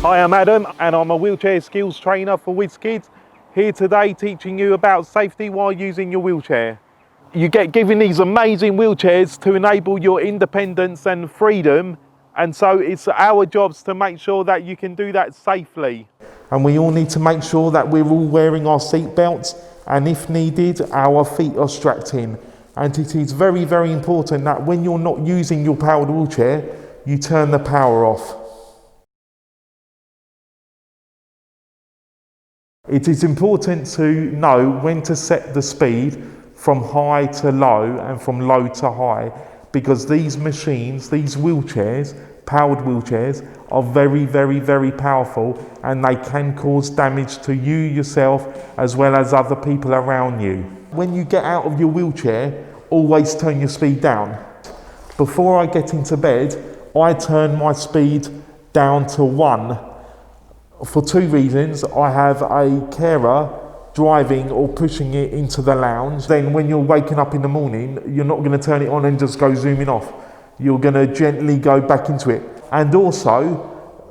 Hi, I'm Adam and I'm a wheelchair skills trainer for WizKids, here today teaching you about safety while using your wheelchair. You get given these amazing wheelchairs to enable your independence and freedom, and so it's our jobs to make sure that you can do that safely. And we all need to make sure that we're all wearing our seat belts, and if needed, our feet are strapped in. And it is very, very important that when you're not using your powered wheelchair, you turn the power off. It is important to know when to set the speed from high to low and from low to high, because these machines, these wheelchairs, powered wheelchairs, are very, very, very powerful, and they can cause damage to you yourself as well as other people around you. When you get out of your wheelchair, always turn your speed down. Before I get into bed, I turn my speed down to 1. For 2 reasons. I have a carer driving or pushing it into the lounge. Then when you're waking up in the morning, you're not going to turn it on and just go zooming off. You're going to gently go back into it. And also,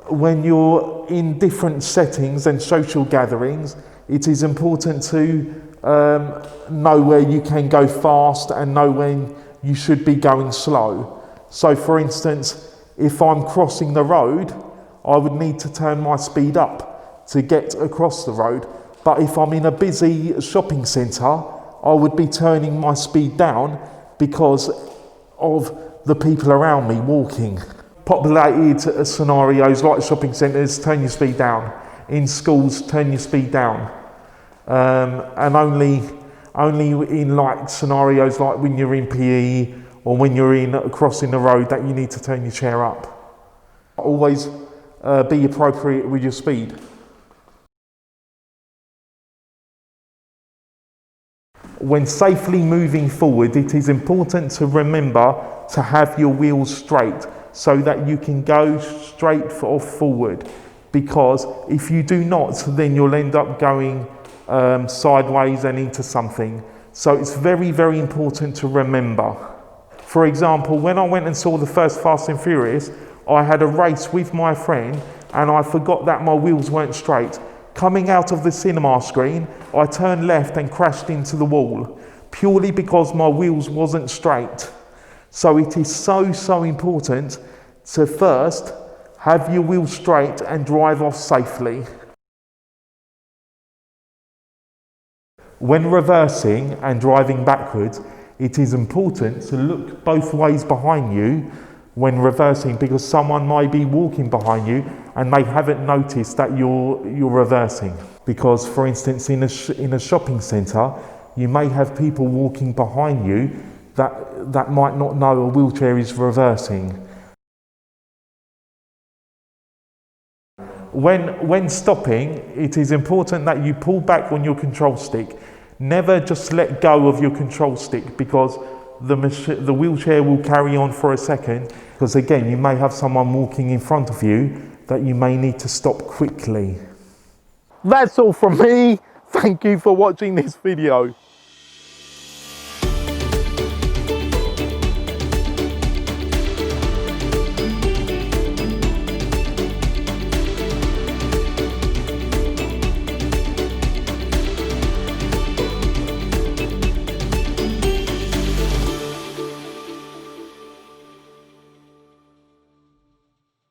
when you're in different settings and social gatherings, it is important to know where you can go fast and know when you should be going slow. So for instance, if I'm crossing the road, I would need to turn my speed up to get across the road. But if I'm in a busy shopping centre, I would be turning my speed down because of the people around me walking. Populated scenarios like shopping centres, turn your speed down. In schools, turn your speed down. And only in like scenarios like when you're in PE or when you're in crossing the road that you need to turn your chair up. Always be appropriate with your speed. When safely moving forward, it is important to remember to have your wheels straight so that you can go straight forward, because if you do not, then you'll end up going sideways and into something. So it's very, very important to remember. For example, when I went and saw the first Fast and Furious, I had a race with my friend and I forgot that my wheels weren't straight. Coming out of the cinema screen, I turned left and crashed into the wall, purely because my wheels wasn't straight. So it is so important to first have your wheels straight and drive off safely. When reversing and driving backwards, it is important to look both ways behind you when reversing, because someone might be walking behind you and they haven't noticed that you're reversing. Because for instance, in a shopping centre, you may have people walking behind you that might not know a wheelchair is reversing. When stopping, it is important that you pull back on your control stick. Never just let go of your control stick, because the wheelchair will carry on for a second, because again, you may have someone walking in front of you that you may need to stop quickly. That's all from me. Thank you for watching this video.